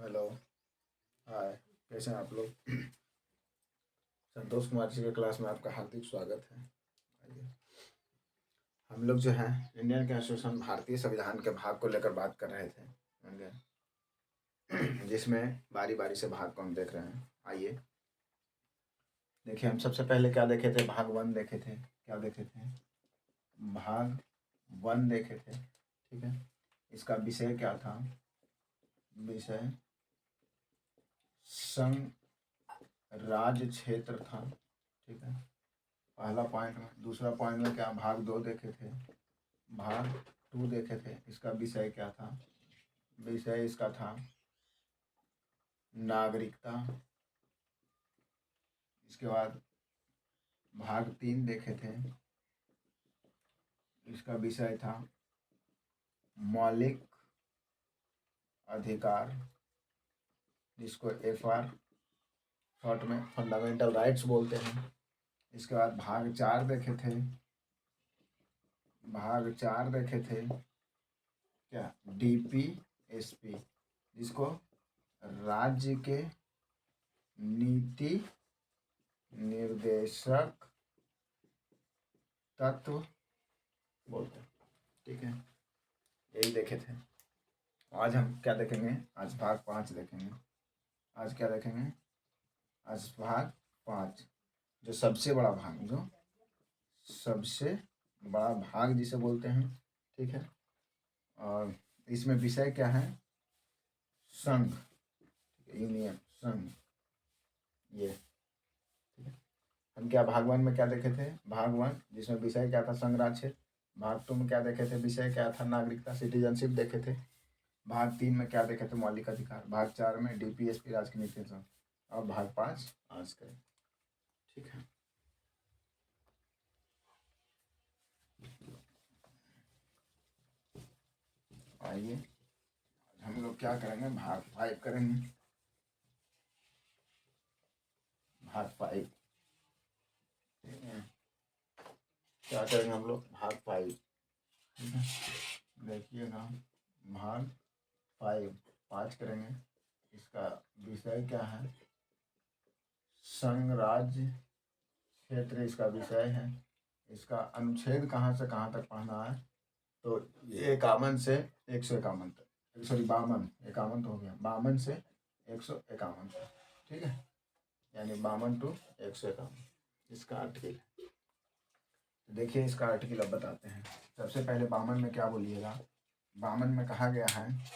Hello. हाय। कैसे हैं आप लोग? संतोष कुमार जी के क्लास में आपका हार्दिक स्वागत है। आइए, हम लोग जो है इंडियन कॉन्स्टिट्यूशन भारतीय संविधान के भाग को लेकर बात कर रहे थे, जिसमें बारी बारी से भाग को हम देख रहे हैं। आइए देखिए, हम सबसे पहले क्या देखे थे? भाग वन देखे थे। क्या देखे थे? भाग वन देखे थे। ठीक है, इसका विषय क्या था? विषय संघ राज्य क्षेत्र था। ठीक है, पहला पॉइंट में। दूसरा पॉइंट में क्या? भाग दो देखे थे। भाग टू देखे थे। इसका विषय क्या था? विषय इसका था नागरिकता। इसके बाद भाग तीन देखे थे। इसका विषय था मौलिक अधिकार, जिसको FR शॉर्ट में फंडामेंटल राइट्स बोलते हैं। इसके बाद भाग चार देखे थे। भाग चार देखे थे क्या? DPSP, जिसको राज्य के नीति निर्देशक तत्व बोलते हैं। ठीक है, यही देखे थे। आज हम क्या देखेंगे? आज भाग पाँच देखेंगे। आज क्या देखेंगे? आज भाग पाँच, जो सबसे बड़ा भाग, जो सबसे बड़ा भाग जिसे बोलते हैं। ठीक है, और इसमें विषय क्या है? संघ, यूनियन, संघ। ये ठीक है। हम क्या भाग वन में क्या देखे थे? भाग वन, जिसमें विषय क्या था? संघ राज्य क्षेत्र। भाग टू में क्या देखे थे? विषय क्या था? नागरिकता, सिटीजनशिप देखे थे। भाग तीन में क्या देखे थे? मौलिक अधिकार। भाग चार में DPSP, राज्य की नीति संघ। और भाग पाँच आज करें। ठीक है, आइए हम लोग क्या करेंगे? भाग फाइव करेंगे। भाग फाइव, ठीक है, क्या करेंगे हम लोग? भाग फाइव। ठीक है, देखिएगा, भाग फाइव, पाँच करेंगे। इसका विषय क्या है? संघ राज्य क्षेत्र इसका विषय है। इसका अनुच्छेद कहाँ से कहाँ तक पढ़ना है? तो 51 से 151 तक, सॉरी 52, 51 तो हो गया, 52 से 151 तक। ठीक है, यानी 52 to 151 इसका आर्टिकल है। तो देखिए, इसका आर्टिकल अब बताते हैं। सबसे पहले 52 में क्या बोलिएगा? 52 में कहा गया है,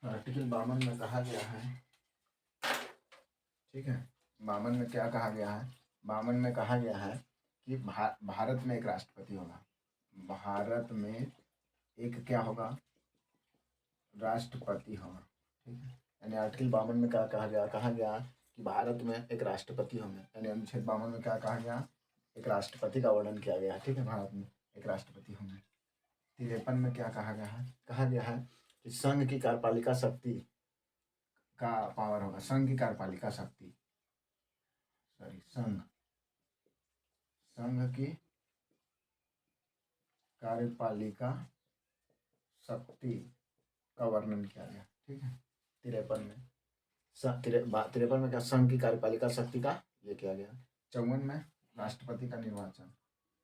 आर्टिकल 52 में कहा गया है। ठीक है, 52 में क्या कहा गया है? 52 में कहा गया है कि भारत में एक राष्ट्रपति होगा। भारत में एक क्या होगा? राष्ट्रपति होगा। ठीक है, यानी आर्टिकल 52 में क्या कहा गया? कहा गया कि भारत में एक राष्ट्रपति होंगे। यानी अनुच्छेद 52 में क्या कहा गया? एक राष्ट्रपति का वर्णन किया गया। ठीक है, भारत में एक राष्ट्रपति होंगे। 53 में क्या कहा गया है? कहा गया है कि संघ की कार्यपालिका शक्ति का पावर होगा। संघ की कार्यपालिका शक्ति, सॉरी, संघ की कार्यपालिका शक्ति का वर्णन किया गया। ठीक है, 53 में 53 में क्या? संघ की कार्यपालिका शक्ति का ये किया गया। 54 में राष्ट्रपति का निर्वाचन।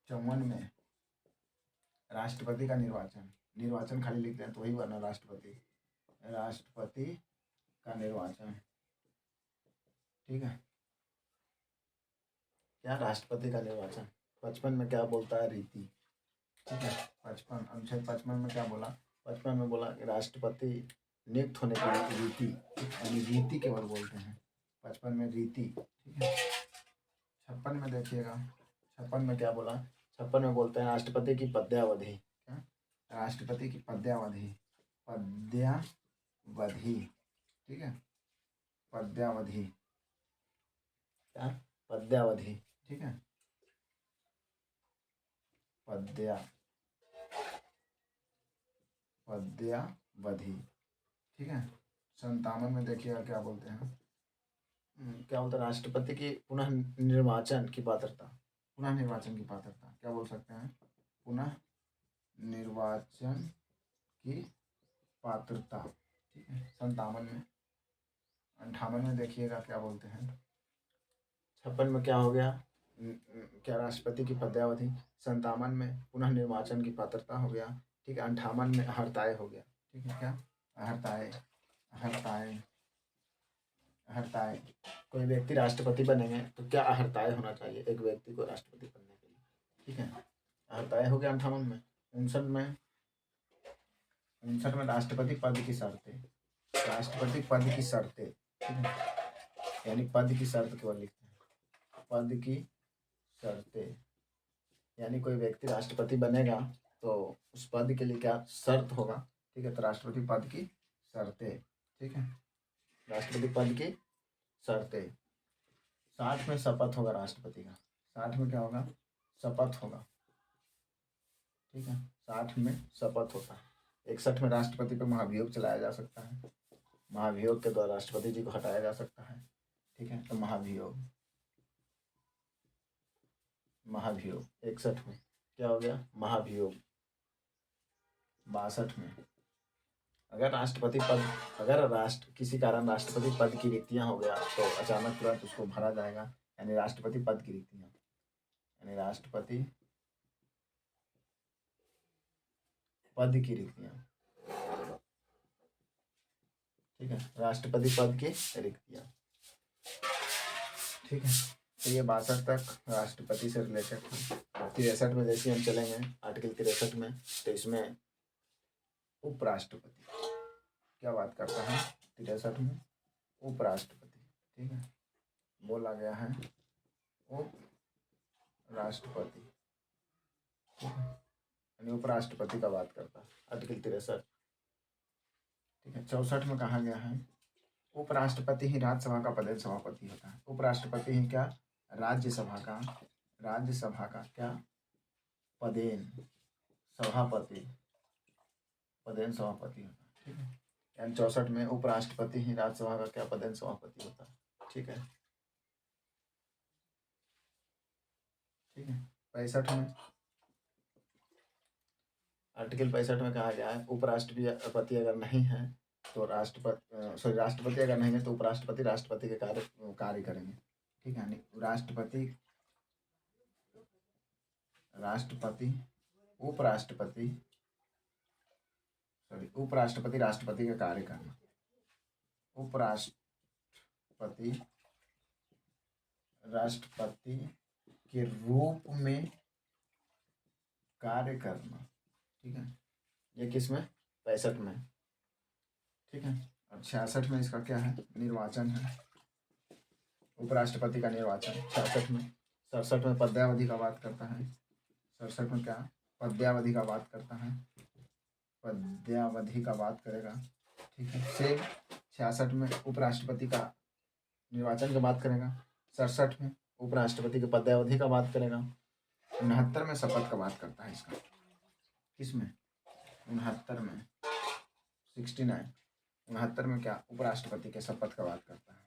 54 में राष्ट्रपति का निर्वाचन, निर्वाचन खाली लिखते हैं तो वही बना राष्ट्रपति। राष्ट्रपति का निर्वाचन। ठीक है, क्या? राष्ट्रपति का निर्वाचन। 55 में क्या बोलता है? रीति। ठीक है, 55, अनुच्छेद 55 में क्या बोला? 55 में बोला कि राष्ट्रपति नियुक्त होने की रीति, यानी रीति केवल बोलते हैं 55 में, रीति। ठीक है, 56 में देखिएगा, 56 में क्या बोला? 56 में बोलते हैं राष्ट्रपति की पदयावधि। क्या? राष्ट्रपति की पदयावधि, पदयावधि। ठीक है, पदयावधि, क्या? पदयावधि। ठीक है, पदयावधि। ठीक है, 57 में देखिएगा क्या बोलते हैं? क्या बोलते हैं? राष्ट्रपति की पुनः निर्वाचन की पात्रता। पुनः निर्वाचन की पात्रता क्या बोल सकते हैं? पुनः निर्वाचन की पात्रता। ठीक है, 57 में, 58 में देखिएगा क्या बोलते हैं, 56 में क्या हो गया, क्या राष्ट्रपति की पदयावधि, 57 में पुनः निर्वाचन की पात्रता हो गया, ठीक है, 58 में हरताए हो गया, ठीक है, क्या हरताए, हरताए, हरताए, कोई व्यक्ति राष्ट्रपति बनेंगे तो क्या हरताए होना चाहिए एक व्यक्ति को राष्ट्रपति बनने के लिए, ठीक है, हरताए हो गया 58 में। 59 में राष्ट्रपति पद की शर्तें, राष्ट्रपति पद की शर्तें, ठीक है, यानी पद की शर्त केवल लिखते हैं, पद की शर्तें, यानी कोई व्यक्ति राष्ट्रपति बनेगा तो उस पद के लिए क्या शर्त होगा, ठीक है, तो राष्ट्रपति पद की शर्तें, ठीक है, राष्ट्रपति पद की शर्तें। 60 में शपथ होगा राष्ट्रपति का, 60 में क्या होगा, शपथ होगा, ठीक है, 60 में शपथ होता है। 61 में राष्ट्रपति पर महाभियोग चलाया जा सकता है, महाभियोग के द्वारा राष्ट्रपति जी को हटाया जा सकता है, ठीक है, तो महाभियोग, महाभियोग 61 में क्या हो गया, महाभियोग। 62 में अगर राष्ट्रपति पद, अगर किसी कारण राष्ट्रपति पद की रिक्तियां हो गया तो अचानक तुरंत उसको भरा जाएगा, यानी राष्ट्रपति पद की रिक्तियां, यानी राष्ट्रपति पद की रिक्तियां, ठीक है, राष्ट्रपति पद की रिक्तियां, ठीक है, तो ये 62 तक राष्ट्रपति से रिलेटेड था। 63 में जैसे हम चलेंगे आर्टिकल 63 में, तो इसमें उपराष्ट्रपति क्या बात करता है, 63 में उपराष्ट्रपति, ठीक है, बोला गया है उपराष्ट्रपति, ठीक है, यानी उपराष्ट्रपति का बात करता है आर्टिकल 63, ठीक है। 64 में कहा गया है उपराष्ट्रपति ही राज्यसभा का पदेन सभापति होता है, उपराष्ट्रपति ही क्या राज्यसभा का क्या पदेन सभापति, पदेन सभापति होता है, ठीक है, यानी 64 में उपराष्ट्रपति ही राज्यसभा का क्या पदेन सभापति होता है, ठीक है, ठीक है। 65 में आर्टिकल 65 में कहा गया है उपराष्ट्रपति अगर नहीं है तो राष्ट्रपति अगर नहीं है तो उपराष्ट्रपति राष्ट्रपति के कार्य करेंगे, ठीक है, यानी उपराष्ट्रपति राष्ट्रपति का कार्य करना, उपराष्ट्रपति राष्ट्रपति के रूप में कार्य करना, ठीक है, ये किसमें 65 में, ठीक है। और 66 में इसका क्या है, निर्वाचन है, उपराष्ट्रपति का निर्वाचन 66 में। 67 में पदयावधि का बात करता है, 67 में क्या पदयावधि का बात करता है, पदयावधि का बात करेगा, ठीक है, सेम 66 में उपराष्ट्रपति का निर्वाचन की बात करेगा, 67 में उपराष्ट्रपति के पदयावधि का बात करेगा, 69 में शपथ का बात करता है इसका, किसमें 69 में 69, 69 में क्या उपराष्ट्रपति के शपथ का बात करता है,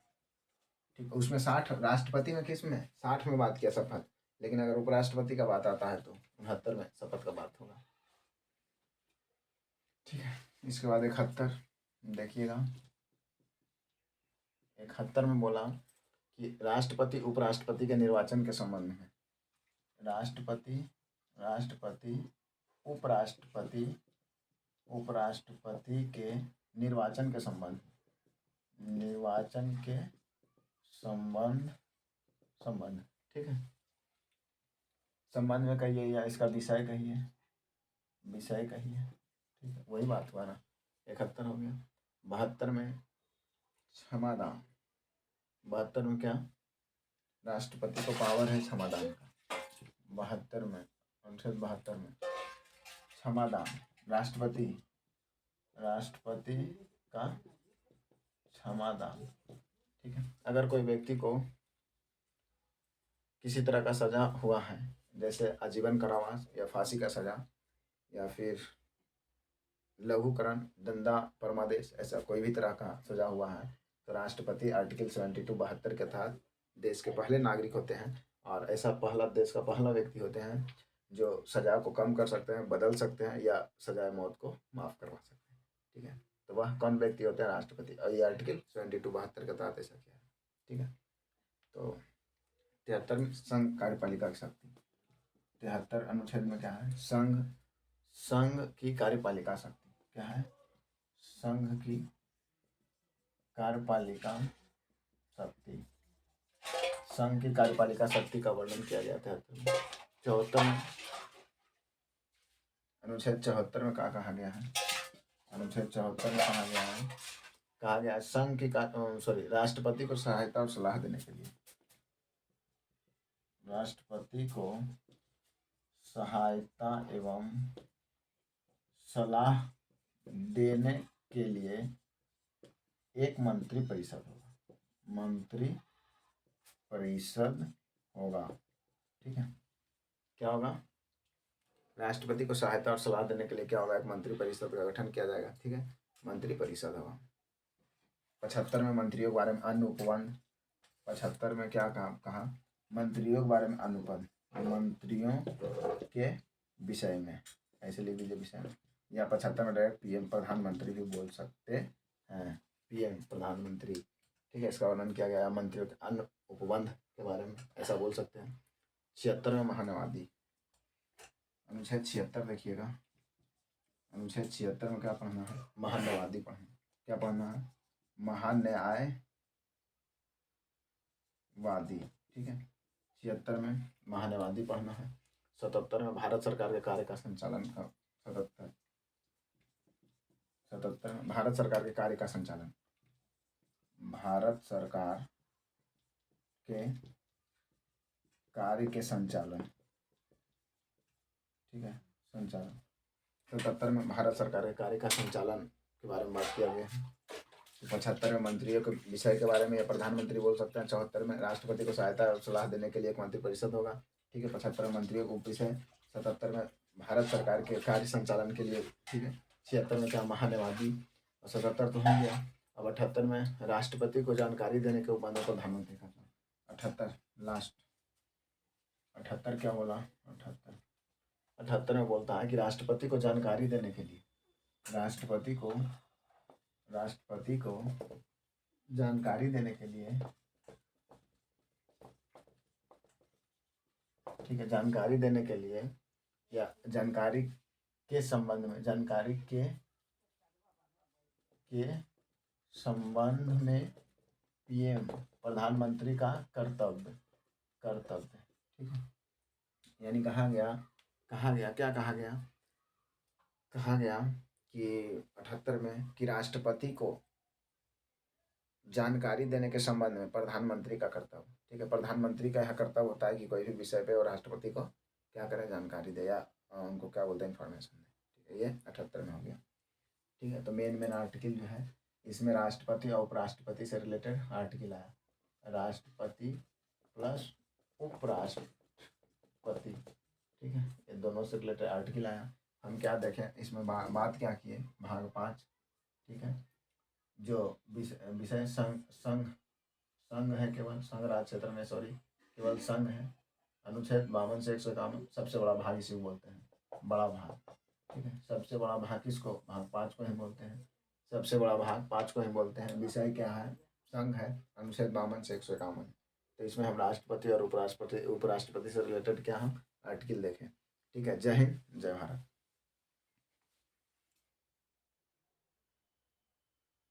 ठीक है, उसमें 60 राष्ट्रपति में किसमें 60 में बात किया शपथ, लेकिन अगर उपराष्ट्रपति का बात आता है तो 69 में शपथ का बात होगा, ठीक है। इसके बाद 71 देखिएगा, 71 में बोला कि राष्ट्रपति उपराष्ट्रपति के निर्वाचन के संबंध में, राष्ट्रपति उपराष्ट्रपति के निर्वाचन के संबंध ठीक है, संबंध में कहिए या इसका विषय कहिए, ठीक है, वही बात हुआ ना, 71 हो गया। 72 में क्षमादान, 72 में क्या राष्ट्रपति को पावर है क्षमादान का, 72 में अनुच्छेद 72 में क्षमादान, राष्ट्रपति का क्षमादान, ठीक है, अगर कोई व्यक्ति को किसी तरह का सजा हुआ है, जैसे आजीवन कारावास या फांसी का सजा या फिर लघुकरण, दंडा, परमादेश, ऐसा कोई भी तरह का सजा हुआ है तो राष्ट्रपति आर्टिकल 72 72 के तहत देश के पहले नागरिक होते हैं और ऐसा देश का पहला व्यक्ति होते हैं जो सजा को कम कर सकते हैं, बदल सकते हैं या सजाए मौत को माफ़ करवा सकते हैं, ठीक है। तो वह कौन व्यक्ति होता है? राष्ट्रपति। और ये आर्टिकल 72 72 के तहत ऐसा किया है। ठीक है, तो 73 संघ कार्यपालिका की शक्ति। 73 अनुच्छेद में क्या है? संघ की कार्यपालिका शक्ति क्या है? संघ की कार्यपालिका शक्ति। संघ की कार्यपालिका शक्ति का वर्णन किया गया था 74 में। अनुच्छेद 74 में क्या कहा गया है? अनुच्छेद 74 में कहा गया है संघ की राष्ट्रपति को सहायता और सलाह देने के लिए, राष्ट्रपति को सहायता एवं सलाह देने के लिए एक मंत्री परिषद होगा। मंत्री परिषद होगा। ठीक है, क्या होगा? राष्ट्रपति को सहायता और सलाह देने के लिए क्या होगा? एक मंत्री परिषद का गठन किया जाएगा। ठीक है, मंत्री परिषद होगा। 75 में मंत्रियों के बारे में अन्य उपबंध। 75 में क्या कहा? मंत्रियों के बारे में अनुबंध, मंत्रियों के विषय में, ऐसे लिख लीजिए विषय में। या 75 में डायरेक्ट पीएम प्रधानमंत्री भी बोल सकते हैं, पीएम प्रधानमंत्री। ठीक है, इसका वर्णन किया गया मंत्रियों के अन्य उपबंध के बारे में, ऐसा बोल सकते हैं। 76 में महान्यायवादी। अनुच्छेद 76 देखिएगा। अनुच्छेद 76 में क्या पढ़ना है? महान्यायवादी पढ़ना। क्या पढ़ना है? महान्यायवादी। ठीक है, 76 में महान्यायवादी पढ़ना है। 77 में भारत सरकार के कार्य का संचालन का 77 में भारत सरकार के कार्य का संचालन, भारत सरकार के कार्य के संचालन। ठीक है, संचालन। 77 में भारत सरकार के कार्य का संचालन के बारे में बात किया गया है। 75 में मंत्रियों के विषय के बारे में या प्रधानमंत्री बोल सकते हैं। 74 में राष्ट्रपति को सहायता और सलाह देने के लिए एक मंत्री परिषद होगा। ठीक है, 75 में मंत्रियों को विषय। 77 में भारत सरकार के कार्य संचालन के लिए। ठीक है, 76 में क्या? महान्यायवादी। और 77 तो हो गया। अब 78 में राष्ट्रपति को जानकारी देने के उपबंध को प्रधानमंत्री का। 78 लास्ट। 78 क्या बोला? 78 में बोलता है कि राष्ट्रपति को जानकारी देने के लिए, राष्ट्रपति को जानकारी देने के लिए, ठीक है, जानकारी देने के लिए या जानकारी के संबंध में, जानकारी के संबंध में पीएम प्रधानमंत्री का कर्तव्य। ठीक है, यानी कहा गया क्या कहा गया? कहा गया कि 78 में कि राष्ट्रपति को जानकारी देने के संबंध में प्रधानमंत्री का कर्तव्य। ठीक है, प्रधानमंत्री का यह कर्तव्य होता है कि कोई भी विषय पे और राष्ट्रपति को क्या करें? जानकारी दे, या उनको क्या बोलते हैं? इन्फॉर्मेशन दे। ठीक है, ये 78 में हो गया। ठीक है, तो मेन आर्टिकल जो है इसमें राष्ट्रपति और उपराष्ट्रपति से रिलेटेड आर्टिकल आया। राष्ट्रपति प्लस उपराष्ट्रपति। ठीक है, ये दोनों से रिलेटेड आर्टिकल आया। हम क्या देखें इसमें बात क्या किए? भाग 5। ठीक है, जो विषय संघ है, केवल संघ राज्य क्षेत्र में, केवल संघ है। अनुच्छेद 52 से 151 सबसे बड़ा भाग इसी को बोलते हैं, बड़ा भाग। ठीक है, सबसे बड़ा भाग किसको? भाग 5 को ही बोलते हैं। सबसे बड़ा भाग 5 को ही बोलते हैं। विषय क्या है? संघ है। अनुच्छेद 52 से 151। तो इसमें हम राष्ट्रपति और उपराष्ट्रपति से रिलेटेड क्या हम आर्टिकल देखें। ठीक है, जय हिंद, जय भारत।